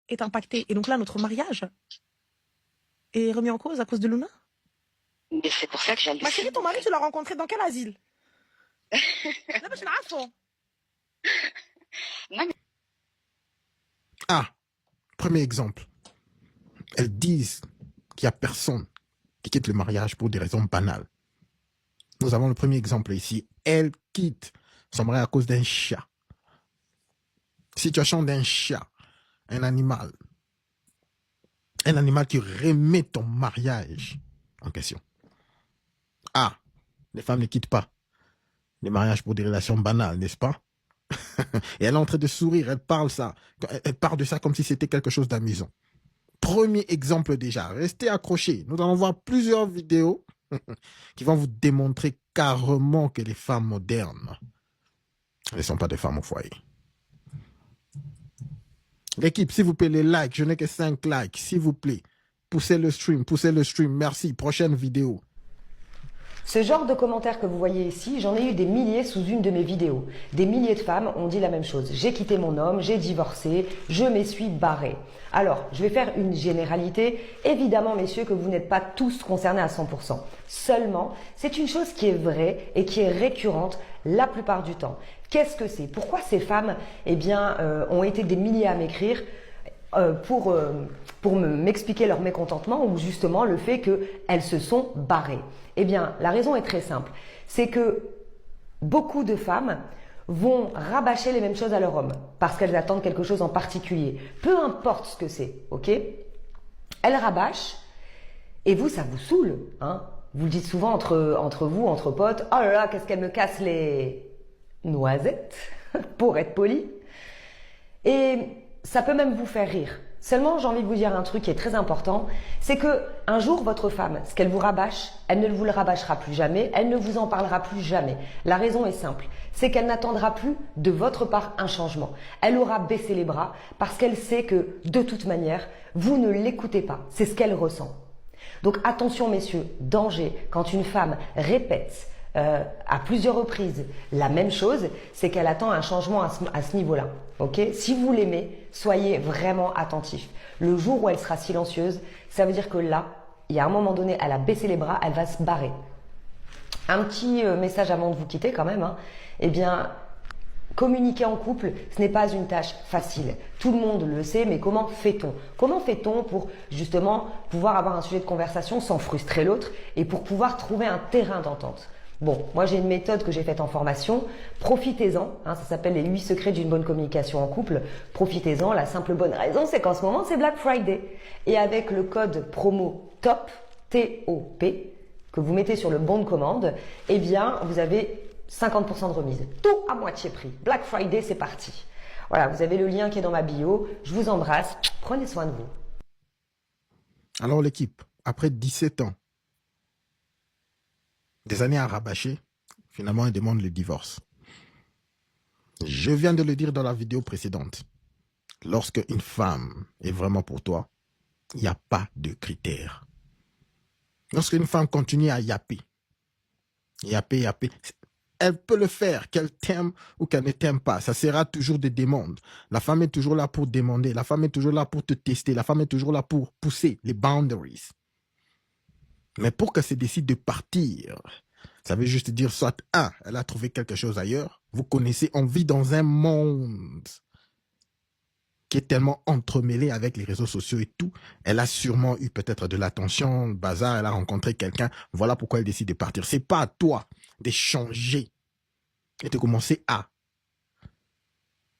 est impacté. Et donc là, notre mariage est remis en cause à cause de Luna. Mais c'est pour ça que j'hallucine. Ma chérie, ton mari, tu l'as rencontré dans quel asile? Là, je l'ai. Non, mais... Ah, premier exemple. Elles disent qu'il n'y a personne qui quitte le mariage pour des raisons banales. Nous avons le premier exemple ici. Elle quitte son mari à cause d'un chat. Situation d'un chat, un animal qui remet ton mariage en question. Ah, les femmes ne quittent pas les mariages pour des relations banales, n'est-ce pas? Et elle est en train de sourire, elle parle de ça comme si c'était quelque chose d'amusant. Premier exemple déjà, restez accrochés. Nous allons voir plusieurs vidéos qui vont vous démontrer carrément que les femmes modernes ne sont pas des femmes au foyer. L'équipe, s'il vous plaît, les likes, je n'ai que 5 likes, s'il vous plaît. Poussez le stream, merci. Prochaine vidéo. Ce genre de commentaires que vous voyez ici, j'en ai eu des milliers sous une de mes vidéos. Des milliers de femmes ont dit la même chose. J'ai quitté mon homme, j'ai divorcé, je me suis barrée. Alors, je vais faire une généralité. Évidemment, messieurs, que vous n'êtes pas tous concernés à 100%. Seulement, c'est une chose qui est vraie et qui est récurrente la plupart du temps. Qu'est-ce que c'est? Pourquoi ces femmes, ont été des milliers à m'écrire pour m'expliquer leur mécontentement ou justement le fait qu'elles se sont barrées? Eh bien, la raison est très simple. C'est que beaucoup de femmes vont rabâcher les mêmes choses à leur homme parce qu'elles attendent quelque chose en particulier. Peu importe ce que c'est, ok? Elles rabâchent et vous, ça vous saoule, hein? Vous le dites souvent entre vous, entre potes. Oh là là, qu'est-ce qu'elle me casse les noisettes, pour être poli. Et ça peut même vous faire rire. Seulement, j'ai envie de vous dire un truc qui est très important, c'est que un jour, votre femme, ce qu'elle vous rabâche, elle ne vous le rabâchera plus jamais, elle ne vous en parlera plus jamais. La raison est simple, c'est qu'elle n'attendra plus de votre part un changement. Elle aura baissé les bras parce qu'elle sait que, de toute manière, vous ne l'écoutez pas. C'est ce qu'elle ressent. Donc attention messieurs, danger, quand une femme répète à plusieurs reprises la même chose, c'est qu'elle attend un changement à ce niveau-là. Okay? Si vous l'aimez, soyez vraiment attentifs. Le jour où elle sera silencieuse, ça veut dire que là, il y a un moment donné, elle a baissé les bras, elle va se barrer. Un petit message avant de vous quitter quand même. Hein. Eh bien, communiquer en couple, ce n'est pas une tâche facile. Tout le monde le sait, mais comment fait-on? Comment fait-on pour justement pouvoir avoir un sujet de conversation sans frustrer l'autre et pour pouvoir trouver un terrain d'entente? Bon, moi j'ai une méthode que j'ai faite en formation, profitez-en, hein, ça s'appelle les 8 secrets d'une bonne communication en couple, profitez-en, la simple bonne raison c'est qu'en ce moment c'est Black Friday. Et avec le code promo TOP, T-O-P, que vous mettez sur le bon de commande, eh bien vous avez 50% de remise, tout à moitié prix. Black Friday c'est parti. Voilà, vous avez le lien qui est dans ma bio, je vous embrasse, prenez soin de vous. Alors l'équipe, après 17 ans, des années à rabâcher, finalement, elle demande le divorce. Je viens de le dire dans la vidéo précédente. Lorsque une femme est vraiment pour toi, il n'y a pas de critères. Lorsque une femme continue à yapper, elle peut le faire, qu'elle t'aime ou qu'elle ne t'aime pas. Ça sera toujours des demandes. La femme est toujours là pour demander. La femme est toujours là pour te tester. La femme est toujours là pour pousser les boundaries. Mais pour qu'elle se décide de partir, ça veut juste dire soit, elle a trouvé quelque chose ailleurs. Vous connaissez, on vit dans un monde qui est tellement entremêlé avec les réseaux sociaux et tout. Elle a sûrement eu peut-être de l'attention, le bazar, elle a rencontré quelqu'un. Voilà pourquoi elle décide de partir. C'est pas à toi de changer et de commencer à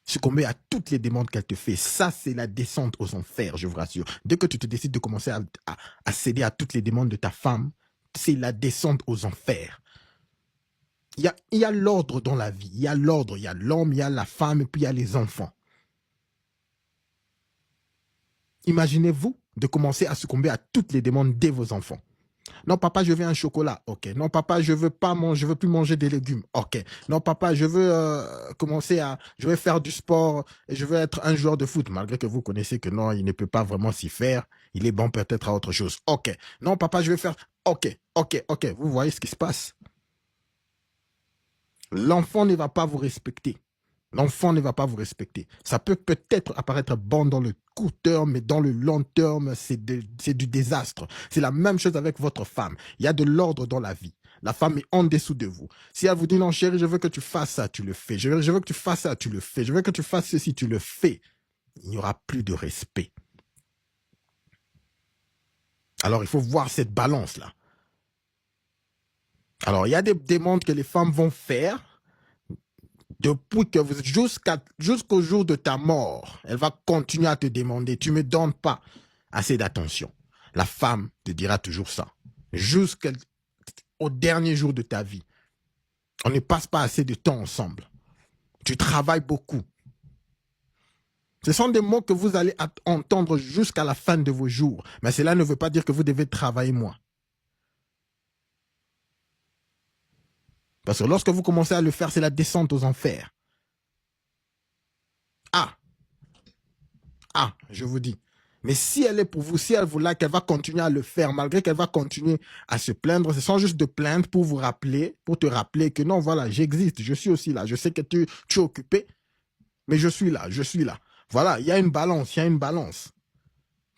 succomber à toutes les demandes qu'elle te fait. Ça, c'est la descente aux enfers, je vous rassure. Dès que tu te décides de commencer à céder à toutes les demandes de ta femme, c'est la descente aux enfers. Il y a l'ordre dans la vie. Il y a l'ordre, il y a l'homme, il y a la femme, et puis il y a les enfants. Imaginez-vous de commencer à succomber à toutes les demandes de vos enfants. Non, papa, je veux un chocolat. Ok. Non, papa, je veux plus manger des légumes. Ok. Non, papa, je veux je veux faire du sport et je veux être un joueur de foot, malgré que vous connaissez que non, il ne peut pas vraiment s'y faire. Il est bon peut-être à autre chose. Ok. Non, papa, je veux faire. Ok. Vous voyez ce qui se passe. L'enfant ne va pas vous respecter. L'enfant ne va pas vous respecter. Ça peut peut-être apparaître bon dans le court terme, mais dans le long terme, c'est du désastre. C'est la même chose avec votre femme. Il y a de l'ordre dans la vie. La femme est en dessous de vous. Si elle vous dit, non chérie, je veux que tu fasses ça, tu le fais. Je veux que tu fasses ça, tu le fais. Je veux que tu fasses ceci, tu le fais. Il n'y aura plus de respect. Alors, il faut voir cette balance-là. Alors, il y a des demandes que les femmes vont faire depuis que vous jusqu'au jour de ta mort. Elle va continuer à te demander, tu ne me donnes pas assez d'attention. La femme te dira toujours ça. Jusqu'au dernier jour de ta vie. On ne passe pas assez de temps ensemble. Tu travailles beaucoup. Ce sont des mots que vous allez entendre jusqu'à la fin de vos jours. Mais cela ne veut pas dire que vous devez travailler moins. Parce que lorsque vous commencez à le faire, c'est la descente aux enfers. Je vous dis. Mais si elle est pour vous, si elle vous like, elle va continuer à le faire, malgré qu'elle va continuer à se plaindre. Ce sont juste de plaindre pour vous rappeler, pour te rappeler que non, voilà, j'existe, je suis aussi là. Je sais que tu es occupé, mais je suis là, je suis là. Voilà, il y a une balance, il y a une balance.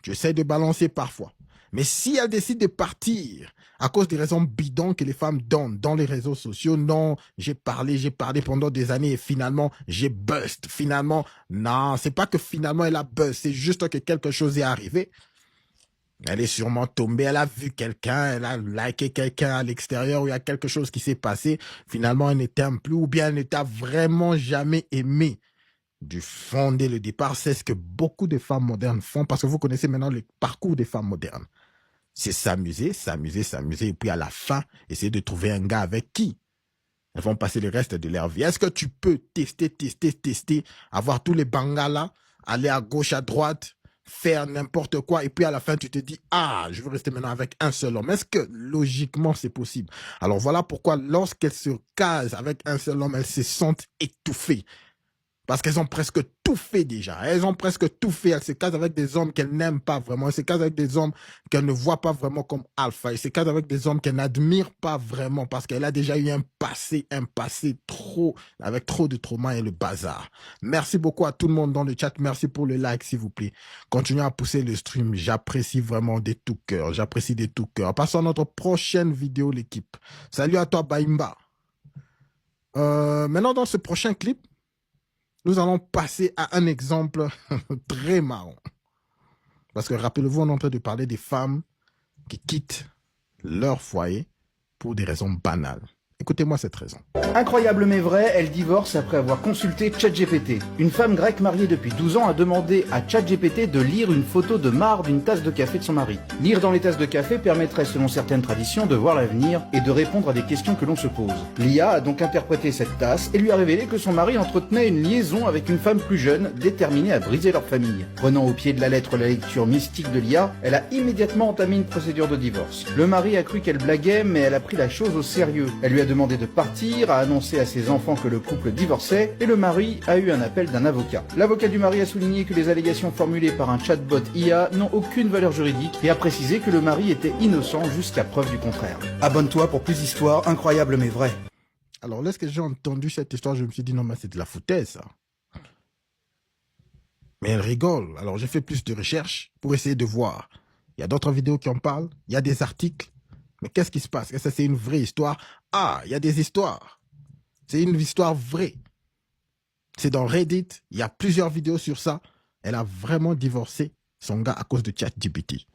J'essaie de balancer parfois. Mais si elle décide de partir à cause des raisons bidons que les femmes donnent dans les réseaux sociaux, non, j'ai parlé pendant des années et finalement, j'ai bust. Finalement, non, c'est pas que finalement elle a bust, c'est juste que quelque chose est arrivé. Elle est sûrement tombée, elle a vu quelqu'un, elle a liké quelqu'un à l'extérieur où il y a quelque chose qui s'est passé. Finalement, elle ne t'aime plus ou bien elle ne t'a vraiment jamais aimé. Du fond dès le départ, c'est ce que beaucoup de femmes modernes font parce que vous connaissez maintenant le parcours des femmes modernes. C'est s'amuser, et puis à la fin, essayer de trouver un gars avec qui elles vont passer le reste de leur vie. Est-ce que tu peux tester, avoir tous les bangalas, aller à gauche, à droite, faire n'importe quoi, et puis à la fin, tu te dis, je veux rester maintenant avec un seul homme. Est-ce que logiquement, c'est possible? Alors voilà pourquoi lorsqu'elles se casent avec un seul homme, elles se sentent étouffées. Parce qu'elles ont presque tout fait déjà. Elles ont presque tout fait. Elles se casent avec des hommes qu'elles n'aiment pas vraiment. Elles se casent avec des hommes qu'elles ne voient pas vraiment comme alpha. Elles se casent avec des hommes qu'elles n'admirent pas vraiment parce qu'elle a déjà eu un passé avec trop de trauma et le bazar. Merci beaucoup à tout le monde dans le chat. Merci pour le like, s'il vous plaît. Continuez à pousser le stream. J'apprécie vraiment de tout cœur. J'apprécie de tout cœur. Passons à notre prochaine vidéo, l'équipe. Salut à toi, Baimba. Maintenant, dans ce prochain clip, nous allons passer à un exemple très marrant. Parce que rappelez-vous, on est en train de parler des femmes qui quittent leur foyer pour des raisons banales. Écoutez-moi cette raison. Incroyable mais vrai, elle divorce après avoir consulté ChatGPT. Une femme grecque mariée depuis 12 ans a demandé à ChatGPT de lire une photo de marre d'une tasse de café de son mari. Lire dans les tasses de café permettrait selon certaines traditions de voir l'avenir et de répondre à des questions que l'on se pose. L'IA a donc interprété cette tasse et lui a révélé que son mari entretenait une liaison avec une femme plus jeune, déterminée à briser leur famille. Prenant au pied de la lettre la lecture mystique de l'IA, elle a immédiatement entamé une procédure de divorce. Le mari a cru qu'elle blaguait, mais elle a pris la chose au sérieux. Elle lui a demandé de partir, a annoncé à ses enfants que le couple divorçait et le mari a eu un appel d'un avocat. L'avocat du mari a souligné que les allégations formulées par un chatbot IA n'ont aucune valeur juridique et a précisé que le mari était innocent jusqu'à preuve du contraire. Abonne-toi pour plus d'histoires incroyables mais vraies. Alors, lorsque j'ai entendu cette histoire, je me suis dit, non, mais c'est de la foutaise, ça. Mais elle rigole. Alors, j'ai fait plus de recherches pour essayer de voir. Il y a d'autres vidéos qui en parlent. Il y a des articles. Mais qu'est-ce qui se passe? Est-ce que c'est une vraie histoire? Il y a des histoires. C'est une histoire vraie. C'est dans Reddit. Il y a plusieurs vidéos sur ça. Elle a vraiment divorcé son gars à cause de ChatGPT.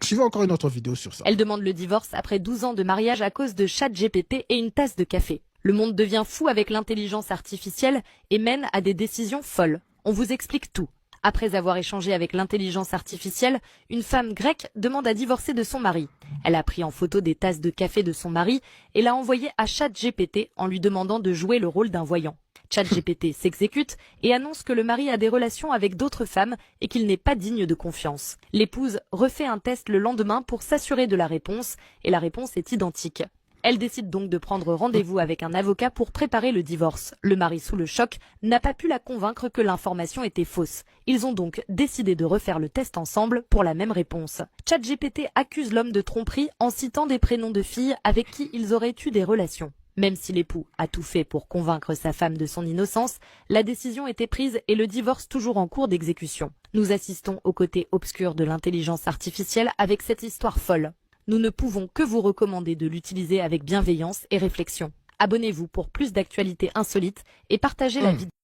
Suivez encore une autre vidéo sur ça. Elle demande le divorce après 12 ans de mariage à cause de ChatGPT et une tasse de café. Le monde devient fou avec l'intelligence artificielle et mène à des décisions folles. On vous explique tout. Après avoir échangé avec l'intelligence artificielle, une femme grecque demande à divorcer de son mari. Elle a pris en photo des tasses de café de son mari et l'a envoyé à ChatGPT en lui demandant de jouer le rôle d'un voyant. ChatGPT s'exécute et annonce que le mari a des relations avec d'autres femmes et qu'il n'est pas digne de confiance. L'épouse refait un test le lendemain pour s'assurer de la réponse et la réponse est identique. Elle décide donc de prendre rendez-vous avec un avocat pour préparer le divorce. Le mari, sous le choc, n'a pas pu la convaincre que l'information était fausse. Ils ont donc décidé de refaire le test ensemble pour la même réponse. ChatGPT accuse l'homme de tromperie en citant des prénoms de filles avec qui ils auraient eu des relations. Même si l'époux a tout fait pour convaincre sa femme de son innocence, la décision était prise et le divorce toujours en cours d'exécution. Nous assistons au côté obscur de l'intelligence artificielle avec cette histoire folle. Nous ne pouvons que vous recommander de l'utiliser avec bienveillance et réflexion. Abonnez-vous pour plus d'actualités insolites et partagez la vidéo.